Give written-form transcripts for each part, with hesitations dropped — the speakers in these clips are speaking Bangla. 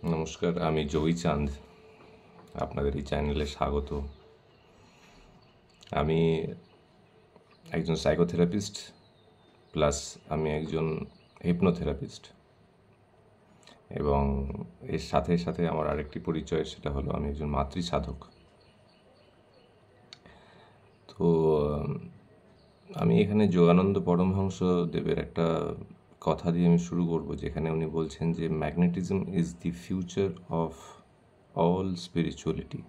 নমস্কার, আমি জয়ী চাঁদ। আপনাদের এই চ্যানেলে স্বাগত। আমি একজন সাইকোথেরাপিস্ট প্লাস আমি একজন হিপনোথেরাপিস্ট, এবং এর সাথে সাথে আমার আরেকটি পরিচয়, সেটা হলো আমি একজন মাতৃসাধক। তো আমি এখানে যোগানন্দ পরমহংস দেবের একটা কথা দিয়ে আমি শুরু করব, যেখানে উনি বলছেন যে magnetism is the future of all spirituality.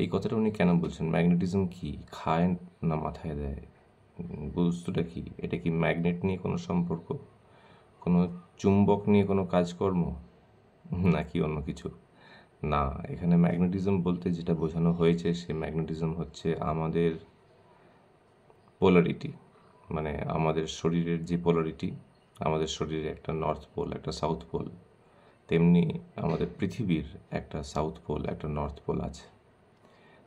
এই কথাটা উনি কেন বলছেন? ম্যাগনেটিজম কি, খায় না মাথায় দেয়? বস্তুটা কি? এটা কি ম্যাগনেট নিয়ে কোনো সম্পর্ক, কোনো চুম্বক নিয়ে কোনো কাজকর্ম, নাকি অন্য কিছু? না, এখানে ম্যাগনেটিজম বলতে যেটা বোঝানো হয়েছে, সে ম্যাগনেটিজম হচ্ছে আমাদের পোলারিটি। মানে আমাদের শরীরের যে পোলারিটি, আমাদের শরীরে একটা নর্থ পোল, একটা সাউথ পোল, তেমনি আমাদের পৃথিবীর একটা সাউথ পোল, একটা নর্থ পোল আছে।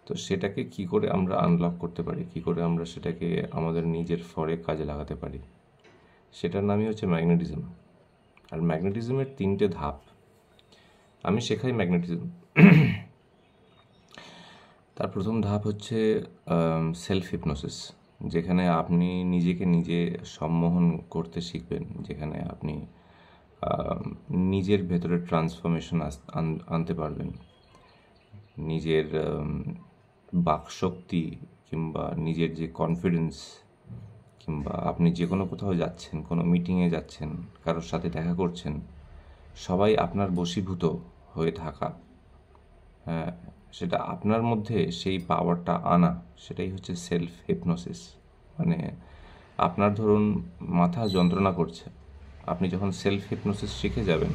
তো সেটাকে কি করে আমরা আনলক করতে পারি, কি করে আমরা সেটাকে আমাদের নিজের ফরে কাজে লাগাতে পারি, সেটার নামই হচ্ছে ম্যাগনেটিজম। আর ম্যাগনেটিজমের 3টে ধাপ আমি শেখাই ম্যাগনেটিজম। তার প্রথম ধাপ হচ্ছে সেলফ হিপনোসিস, যেখানে আপনি নিজেকে নিজে সম্মোহন করতে শিখবেন, যেখানে আপনি নিজের ভেতরে ট্রান্সফরমেশন আনতে পারবেন। নিজের বাকশক্তি কিংবা নিজের যে কনফিডেন্স, কিংবা আপনি যে কোনো কোথাও যাচ্ছেন, কোনো মিটিংয়ে যাচ্ছেন, কারোর সাথে দেখা করছেন, সবাই আপনার বশীভূত হয়ে থাকা, হ্যাঁ, সেটা আপনার মধ্যে সেই পাওয়ারটা আনা, সেটাই হচ্ছে সেলফ হিপনোসিস। মানে আপনার ধরুন মাথা যন্ত্রণা করছে, আপনি যখন সেলফ হিপনোসিস শিখে যাবেন,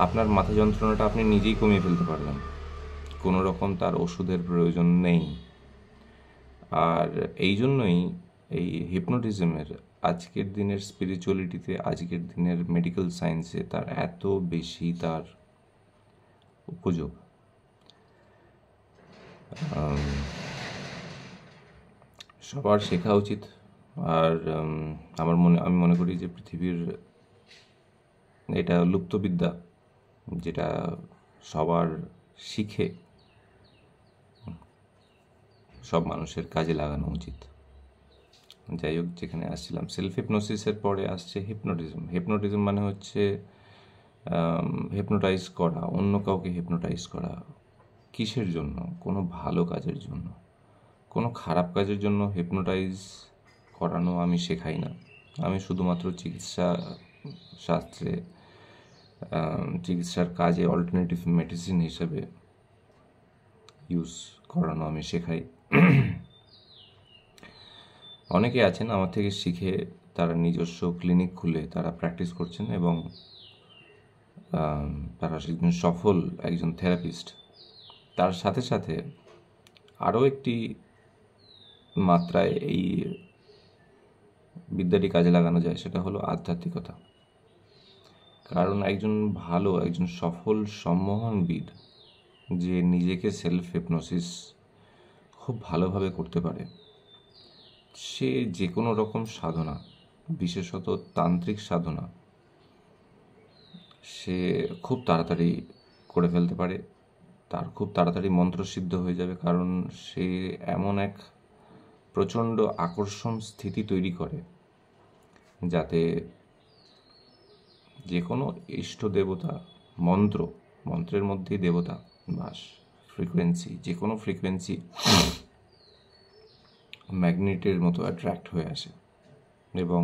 আপনার মাথা যন্ত্রণাটা আপনি নিজেই কমিয়ে ফেলতে পারবেন, কোনো রকম তার ওষুধের প্রয়োজন নেই। আর এই জন্যই এই হিপনোটিজমের আজকের দিনের স্পিরিচুয়ালিটিতে, আজকের দিনের মেডিকেল সায়েন্সে তার এত বেশি তার উপযোগ। সবার শেখা উচিত। আর আমি মনে করি যে পৃথিবীর এটা লুপ্তবিদ্যা, যেটা সবার শিখে সব মানুষের কাজে লাগানো উচিত। যাই হোক, যেখানে আসছিলাম, সেলফ হিপনোসিসের পরে আসছে হিপনোটিজম। হিপনোটিজম মানে হচ্ছে হিপনোটাইজ করা, অন্য কাউকে হিপনোটাইজ করা। কিসের জন্য? কোনো ভালো কাজের জন্য। কোনো খারাপ কাজের জন্য হিপনোটাইজ করানো আমি শেখাই না। আমি শুধুমাত্র চিকিৎসা শাস্ত্রে, চিকিৎসার কাজে অল্টারনেটিভ মেডিসিন হিসেবে ইউজ করানো আমি শেখাই। অনেকে আছেন আমার থেকে শিখে তারা নিজস্ব ক্লিনিক খুলে তারা প্র্যাকটিস করছেন, এবং তারা একজন সফল একজন থেরাপিস্ট। তার সাথে সাথে আরও একটি মাত্রায় এই বিদ্যাটি কাজে লাগানো যায়, সেটা হলো আধ্যাত্মিকতা। কারণ একজন সফল সম্মোহনবিদ যে নিজেকে সেলফ হিপনোসিস খুব ভালোভাবে করতে পারে, সে যে কোনো রকম সাধনা, বিশেষত তান্ত্রিক সাধনা, সে খুব তাড়াতাড়ি করে ফেলতে পারে। তার খুব তাড়াতাড়ি মন্ত্রসিদ্ধ হয়ে যাবে, কারণ সে এমন এক প্রচণ্ড আকর্ষণ স্থিতি তৈরি করে, যাতে যে কোনো ইষ্ট দেবতা, মন্ত্রের মধ্যেই দেবতা বাস, ফ্রিকোয়েন্সি, যে কোনো ফ্রিকোয়েন্সি ম্যাগনেটের মতো অ্যাট্রাক্ট হয়ে আসে, এবং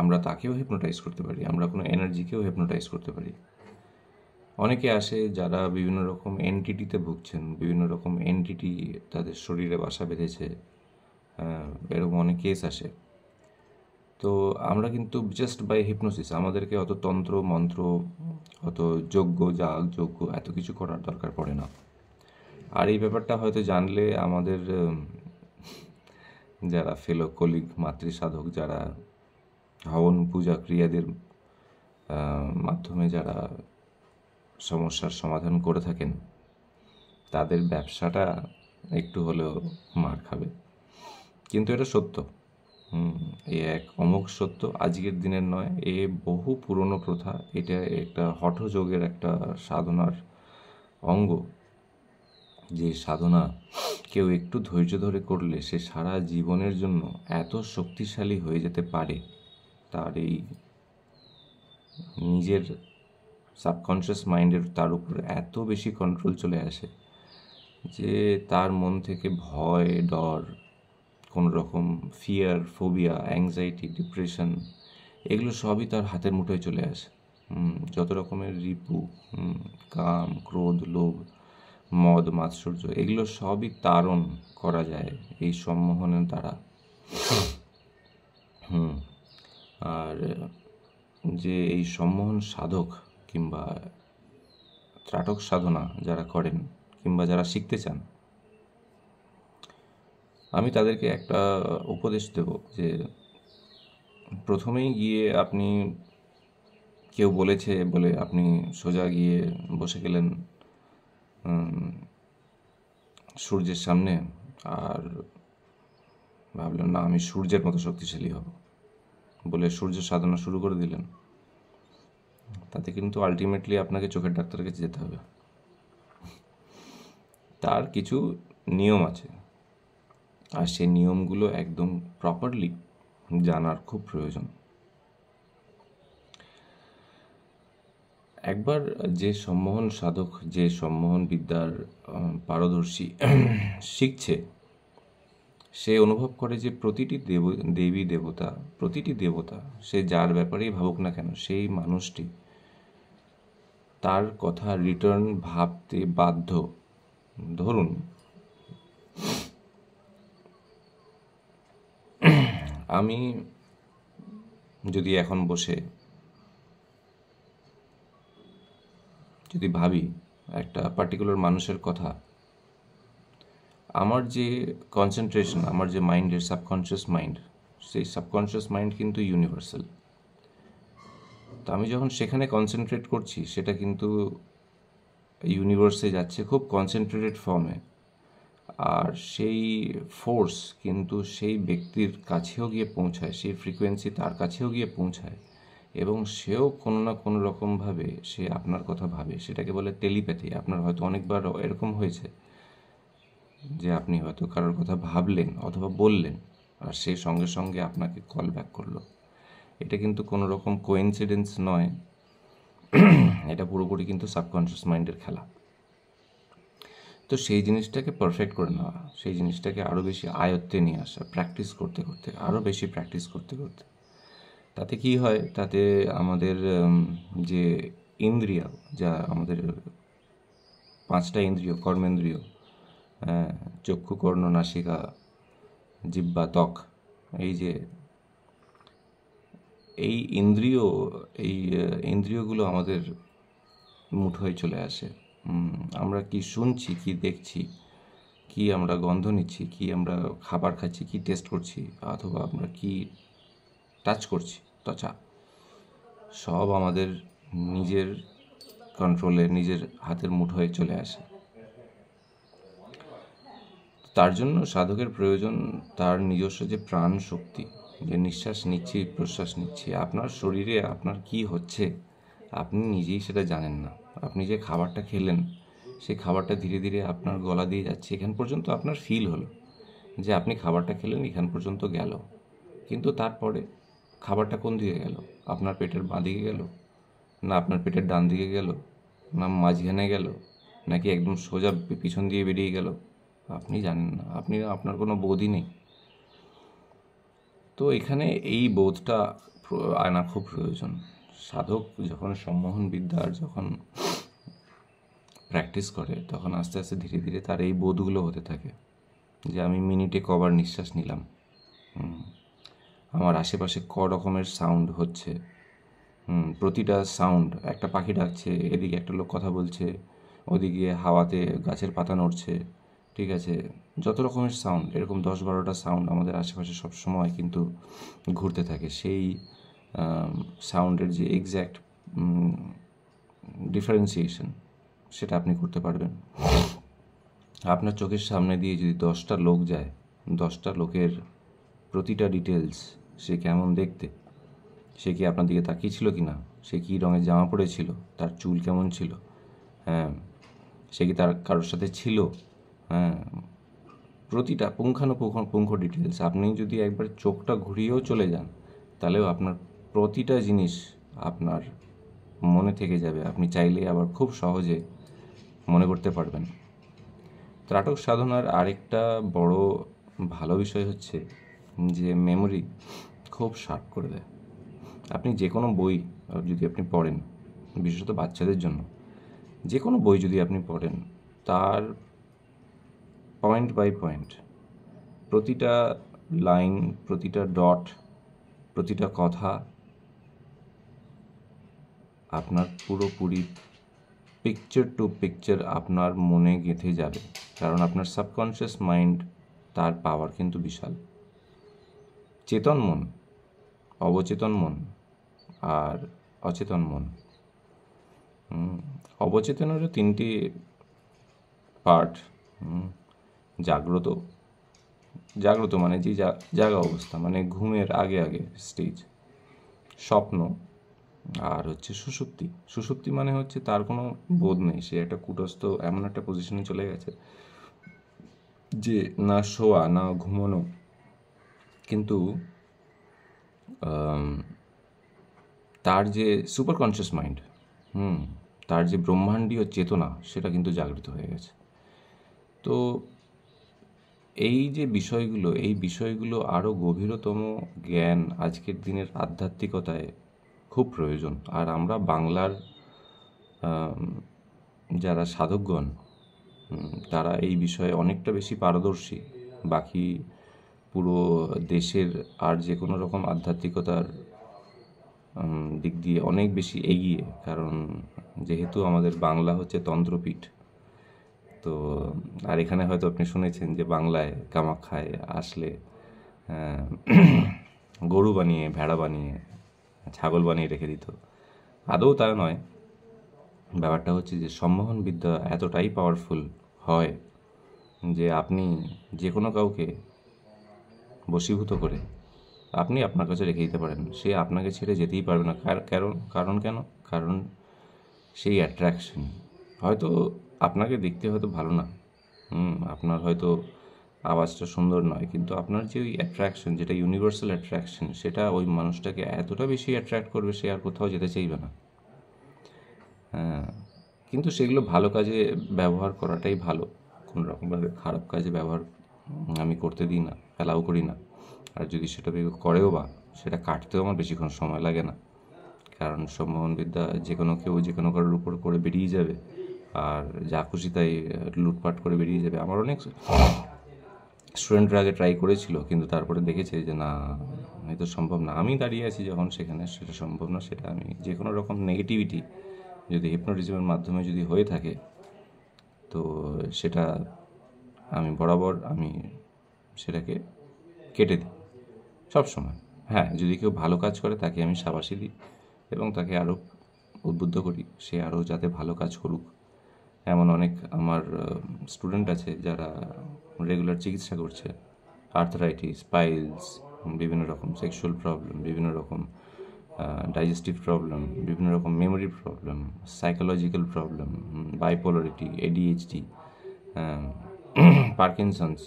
আমরা তাকেও হিপনোটাইজ করতে পারি, আমরা কোনো এনার্জিকেও হিপনোটাইজ করতে পারি। অনেকে আসে যারা বিভিন্ন রকম এনটিটিতে ভুগছেন, বিভিন্ন রকম এনটিটি তাদের শরীরে বাসা বেঁধেছে, এরকম অনেক কেস আসে। তো আমরা কিন্তু জাস্ট বাই হিপনোসিস, আমাদেরকে অত তন্ত্র মন্ত্র, অত যজ্ঞ এত কিছু করার দরকার পড়ে না। আর এই ব্যাপারটা হয়তো জানলে আমাদের যারা ফেলো কলিগ মাতৃসাধক, যারা হবন পূজা ক্রিয়াদের মাধ্যমে যারা সমস্যার সমাধান করে থাকেন, তাদের ব্যবসাটা একটু হলেও মার খাবে। কিন্তু এটা সত্য। এ এক অমোঘ সত্য, আজকের দিনের নয়, এ বহু পুরনো প্রথা। এটা একটা হঠযোগের একটা সাধনার অঙ্গ, যে সাধনা কেউ একটু ধৈর্য ধরে করলে সে সারা জীবনের জন্য এত শক্তিশালী হয়ে যেতে পারে, তার এই নিজের সাবকনশিয়াস মাইন্ডের তার উপর এত বেশি কন্ট্রোল চলে আসে যে তার মন থেকে ভয়, ডর, কোনো রকম ফিয়ার, ফোবিয়া, অ্যাংজাইটি, ডিপ্রেশন, এগুলো সবই তার হাতের মুঠোয় চলে আসে। যত রকমের রিপু, কাম, ক্রোধ, লোভ, মদ, মাৎসর্য, এগুলো সবই তারণ করা যায় এই সম্মোহনের দ্বারা। আর যে এই সম্মোহন সাধক কিংবা ত্রাটক সাধনা যারা করেন কিংবা যারা শিখতে চান, আমি তাদেরকে একটা উপদেশ দেব যে প্রথমেই গিয়ে আপনি, কেউ বলেছে বলে আপনি সোজা গিয়ে বসে গেলেন সূর্যের সামনে আর ভাবলেন না আমি সূর্যের মতো শক্তিশালী হব বলে সূর্য সাধনা শুরু করে দিলেন, তাতে কিন্তু আলটিমেটলি আপনাকে চোখের ডাক্তারের কাছে যেতে হবে। তার কিছু নিয়ম আছে, আর সেই নিয়মগুলো একদম প্রপারলি জানার খুব প্রয়োজন। একবার যে সম্মোহন সাধক, যে সম্মোহন বিদ্যার পারদর্শী শিখছে, সে অনুভব করে যে প্রতিটি দেবী দেবতা, প্রতিটি দেবতা, সে যার ব্যাপারেই ভাবুক না কেন, সেই মানুষটি তার কথা রিটার্ন ভাবতে বাধ্য। ধরুন আমি যদি এখন বসে যদি ভাবি একটা পার্টিকুলার মানুষের কথা, আমার যে কনসেন্ট্রেশন, আমার যে মাইন্ডের সাবকনশিয়াস মাইন্ড, সেই সাবকনশিয়াস মাইন্ড কিন্তু ইউনিভার্সাল। তো আমি যখন সেখানে কনসেন্ট্রেট করছি, সেটা কিন্তু ইউনিভার্সে যাচ্ছে খুব কনসেন্ট্রেটেড ফর্মে, আর সেই ফোর্স কিন্তু সেই ব্যক্তির কাছেও গিয়ে পৌঁছায়, সেই ফ্রিকোয়েন্সি তার কাছেও গিয়ে পৌঁছায়, এবং সেও কোনো না কোনো রকমভাবে সে আপনার কথা ভাবে। সেটাকে বলে টেলিপ্যাথি। আপনার হয়তো অনেকবার এরকম হয়েছে যে আপনি হয়তো কারোর কথা ভাবলেন অথবা বললেন, আর সে সঙ্গে সঙ্গে আপনাকে কল ব্যাক করলো। এটা কিন্তু কোনো রকম কোইন্সিডেন্স নয়, এটা পুরোপুরি কিন্তু সাবকনশিয়াস মাইন্ডের খেলা। তো সেই জিনিসটাকে পারফেক্ট করে নেওয়া, সেই জিনিসটাকে আরও বেশি আয়ত্তে নিয়ে আসা, প্র্যাকটিস করতে করতে, আরও বেশি প্র্যাকটিস করতে করতে, তাতে কি হয়, তাতে আমাদের যে ইন্দ্রিয়, যা আমাদের 5টা ইন্দ্রিয়, কর্মেন্দ্রিয়, চক্ষু, কর্ণ, নাসিকা, জিহ্বা, ত্বক, এই ইন্দ্রিয়গুলো আমাদের মুঠোয় চলে আসে। আমরা কি শুনছি, কি দেখছি, কি আমরা গন্ধ নিচ্ছি, কি আমরা খাবার খাচ্ছি, কি টেস্ট করছি, অথবা আমরা কি টাচ করছি, ত্বচা, সব আমাদের নিজের কন্ট্রোলে, নিজের হাতের মুঠোয় চলে আসে। তার জন্য সাধকের প্রয়োজন তার নিজস্ব যে প্রাণ শক্তি, যে নিঃশ্বাস নিচ্ছি, প্রশ্বাস নিচ্ছি, আপনার শরীরে আপনার কি হচ্ছে আপনি নিজেই সেটা জানেন না। আপনি যে খাবারটা খেলেন, সেই খাবারটা ধীরে ধীরে আপনার গলা দিয়ে যাচ্ছে, এখান পর্যন্ত আপনার ফিল হলো যে আপনি খাবারটা খেলেন, এখান পর্যন্ত গেল, কিন্তু তারপরে খাবারটা কোন দিকে গেল? আপনার পেটের বাঁ দিকে গেল, না আপনার পেটের ডান দিকে গেল, না মাঝখানে গেল, নাকি একদম সোজা পিছন দিয়ে বেরিয়ে গেল? আপনি জানেন না, আপনার কোনো বোধই নেই। তো এখানে এই বোধটা আনা খুব প্রয়োজন। সাধক যখন সম্মোহন বিদ্যার যখন প্র্যাকটিস করে, তখন আস্তে আস্তে ধীরে ধীরে তার এই বোধগুলো হতে থাকে যে আমি মিনিটে কবার নিঃশ্বাস নিলাম, আমার আশেপাশে ক রকমের সাউন্ড হচ্ছে, প্রতিটা সাউন্ড, একটা পাখি ডাকছে, এদিকে একটা লোক কথা বলছে, ওদিকে হাওয়াতে গাছের পাতা নড়ছে, ঠিক আছে, যত রকমের সাউন্ড, এরকম 10-12টা সাউন্ড আমাদের আশেপাশে সব সময় কিন্তু ঘুরতে থাকে। সেই সাউন্ডের যে এক্স্যাক্ট ডিফারেন্সিয়েশন, সেটা আপনি করতে পারবেন। আপনার চোখের সামনে দিয়ে যদি 10টা লোক যায়, 10টা লোকের প্রতিটা ডিটেলস, সে কেমন দেখতে, সে কি আপনার দিকে তাকিয়েছিল কি না, সে কী রঙের জামা পরেছিল, তার চুল কেমন ছিল, হ্যাঁ, সে কি তার কারোর সাথে ছিল, হ্যাঁ, প্রতিটা পুঙ্খানুপুঙ্খ ডিটেলস। আপনি যদি একবার চোখটা ঘুরিয়েও চলে যান, তাহলেও আপনার প্রতিটা জিনিস আপনার মনে থেকে যাবে, আপনি চাইলেই আবার খুব সহজে মনে করতে পারবেন। ত্রাটক সাধনার আরেকটা বড় ভালো বিষয় হচ্ছে যে মেমোরি খুব শার্প করে দেয়। আপনি যে কোনো বই যদি আপনি পড়েন, বিশেষত বাচ্চাদের জন্য যে কোনো বই যদি আপনি পড়েন, তার পয়েন্ট বাই পয়েন্ট প্রতিটা লাইন, প্রতিটা ডট, প্রতিটা কথা আপনার পুরোপুরি পিকচার টু পিকচার আপনার মনে গেঁথে যাবে, কারণ আপনার সাবকনশিয়াস মাইন্ড, তার পাওয়ার কিন্তু বিশাল। চেতন মন, অবচেতন মন আর অচেতন মন, অবচেতনেরও তিনটি পার্ট। জাগ্রত, জাগ্রত মানে যে জাগা অবস্থা, মানে ঘুমের আগে আগে স্টেজ, স্বপ্ন, আর হচ্ছে সুষুপ্তি। সুষুপ্তি মানে হচ্ছে তার কোনো বোধ নেই, সে একটা কুটস্থ এমন একটা পজিশনে চলে গেছে যে না শোয়া না ঘুমানো, কিন্তু তার যে সুপার কনসিয়াস মাইন্ড, তার যে ব্রহ্মাণ্ডীয় চেতনা, সেটা কিন্তু জাগৃত হয়ে গেছে। তো এই যে বিষয়গুলো, এই বিষয়গুলো আরও গভীরতম জ্ঞান আজকের দিনের আধ্যাত্মিকতায় খুব প্রয়োজন। আর আমরা বাংলার যারা সাধকগণ, তারা এই বিষয়ে অনেকটা বেশি পারদর্শী বাকি পুরো দেশের আর যে কোনো রকম আধ্যাত্মিকতার দিক দিয়ে অনেক বেশি এগিয়ে, কারণ যেহেতু আমাদের বাংলা হচ্ছে তন্ত্রপীঠ। তো আর এখানে হয়তো আপনি শুনেছেন যে বাংলায় কামাখ্যায় আসলে গরু বানিয়ে, ভেড়া বানিয়ে, ছাগল বানিয়ে রেখে দিত। আদৌ তা নয়, ব্যাপারটা হচ্ছে যে সম্মোহন বিদ্যা এতটাই পাওয়ারফুল হয় যে আপনি যে কোনো কাউকে বশীভূত করে আপনি আপনার কাছে রেখে দিতে পারেন, সে আপনাকে ছেড়ে যেতেই পারবে না। কারণ সেই অ্যাট্রাকশন। হয়তো আপনাকে দেখতে হয়তো ভালো না, আপনার হয়তো আওয়াজটা সুন্দর নয়, কিন্তু আপনার যে ওই অ্যাট্রাকশন, যেটা ইউনিভার্সাল অ্যাট্রাকশন, সেটা ওই মানুষটাকে এতটা বেশি অ্যাট্রাক্ট করবে, সে আর কোথাও যেতে চাইবে না। হ্যাঁ, কিন্তু সেগুলো ভালো কাজে ব্যবহার করাটাই ভালো, কোনো রকমভাবে খারাপ কাজে ব্যবহার আমি করতে দিই না, অ্যালাউ করি না। আর যদি সেটা করেও বা, সেটা কাটতেও আমার বেশিক্ষণ সময় লাগে না, কারণ সম্মোহন বিদ্যা যে কোনো কেউ যে কোনো কারোর উপর করে বেরিয়ে যাবে, আর যা খুশি তাই লুটপাট করে বেরিয়ে যাবে। আমার অনেক স্টুডেন্টরা আগে ট্রাই করেছিল, কিন্তু তারপরে দেখেছে যে না, এই তো সম্ভব না। আমি দাঁড়িয়ে আছি যখন, সেখানে সেটা সম্ভব না। সেটা আমি যে কোনো রকম নেগেটিভিটি যদি হিপনোটিজমের মাধ্যমে যদি হয়ে থাকে, তো সেটা আমি বরাবর সেটাকে কেটে দিই সবসময়। হ্যাঁ, যদি কেউ ভালো কাজ করে তাকে আমি শাবাশি দিই এবং তাকে আরও উদ্বুদ্ধ করি সে আরও যাতে ভালো কাজ করুক। এমন অনেক আমার স্টুডেন্ট আছে যারা রেগুলার চিকিৎসা করছে, আর্থারাইটিস, পাইলস, বিভিন্ন রকম সেক্সুয়াল প্রবলেম, বিভিন্ন রকম ডাইজেস্টিভ প্রবলেম, বিভিন্ন রকম memory problem, psychological problem, bipolarity, ADHD, Parkinson's,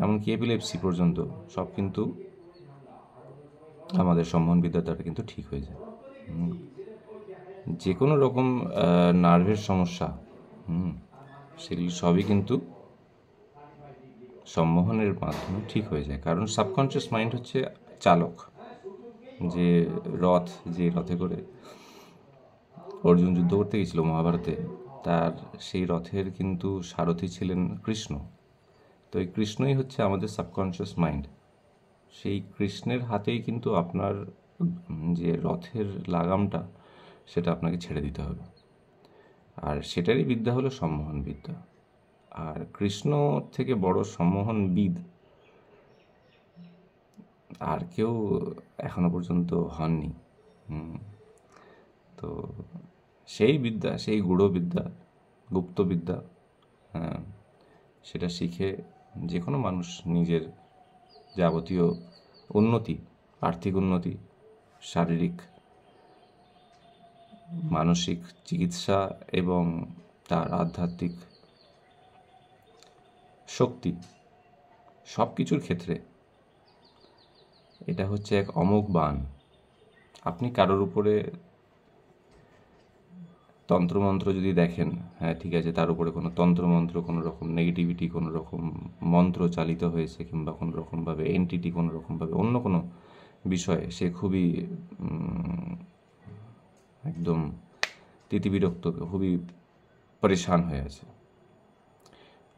এমনকি এপিলেপসি পর্যন্ত সব কিন্তু আমাদের সম্মোহন বিদ্যার দ্বারা কিন্তু ঠিক হয়ে যায়। যে কোনো রকম নার্ভের সমস্যা, সেগুলি সবই কিন্তু সম্মোহনের মাধ্যমে ঠিক হয়ে যায়, কারণ সাবকনশিয়াস মাইন্ড হচ্ছে চালক। যে রথে করে অর্জুন যুদ্ধ করতে গেছিল মহাভারতে, তার সেই রথের কিন্তু সারথি ছিলেন কৃষ্ণ। তো এই কৃষ্ণই হচ্ছে আমাদের সাবকনশিয়াস মাইন্ড। সেই কৃষ্ণের হাতেই কিন্তু আপনার যে রথের লাগামটা, সেটা আপনাকে ছেড়ে দিতে হবে। আর সেটারই বিদ্যা হলো সম্মোহন বিদ্যা। আর কৃষ্ণ থেকে বড় সম্মোহনবিদ আর কেউ এখনো পর্যন্ত হননি। তো সেই বিদ্যা, সেই গূঢ় বিদ্যা, গুপ্তবিদ্যা, সেটা শিখে যে কোনো মানুষ নিজের যাবতীয় উন্নতি, আর্থিক উন্নতি, শারীরিক মানসিক চিকিৎসা এবং তার আধ্যাত্মিক শক্তি, সব কিছুর ক্ষেত্রে এটা হচ্ছে এক অমোঘ বাণ। আপনি কারোর উপরে তন্ত্রমন্ত্র যদি দেখেন, হ্যাঁ ঠিক আছে, তার উপরে কোনো তন্ত্রমন্ত্র, কোনো রকম নেগেটিভিটি, কোনো রকম মন্ত্র চালিত হয়েছে, কিংবা কোনো রকমভাবে এন্টিটি, কোনো রকমভাবে অন্য কোনো বিষয়ে সে খুবই একদম তিতিবিরক্ত, খুবই পরেশান হয়ে আছে,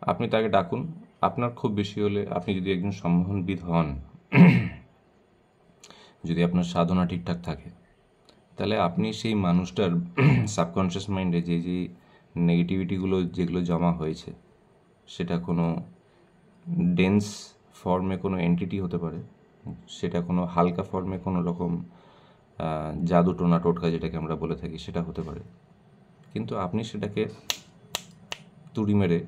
আপনি তাকে ডাকুন। আপনার খুব বেশি হলে, আপনি যদি একজন সম্মোহনবিদ হন, যদি আপনার সাধনা ঠিকঠাক থাকে, তাহলে আপনি সেই মানুষটার সাবকনশিয়াস মাইন্ডে যে যে নেগেটিভিটিগুলো যেগুলো জমা হয়েছে, সেটা কোনো ডেন্স ফর্মে কোনো এন্টিটি হতে পারে, সেটা কোনো হালকা ফর্মে কোনো রকম জাদু টোনা টোটকা যেটাকে আমরা বলে থাকি সেটা হতে পারে, কিন্তু আপনি সেটাকে তুড়ি মেরে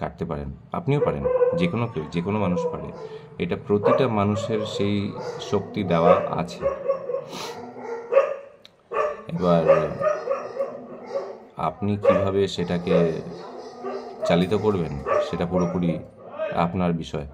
কাটতে পারেন। আপনিও পারেন, যে কোনো কেউ, যে কোনো মানুষ পারে। এটা প্রতিটা মানুষের সেই শক্তি দেওয়া আছে। এবার আপনি কিভাবে সেটাকে চালিত করবেন সেটা পুরোপুরি আপনার বিষয়।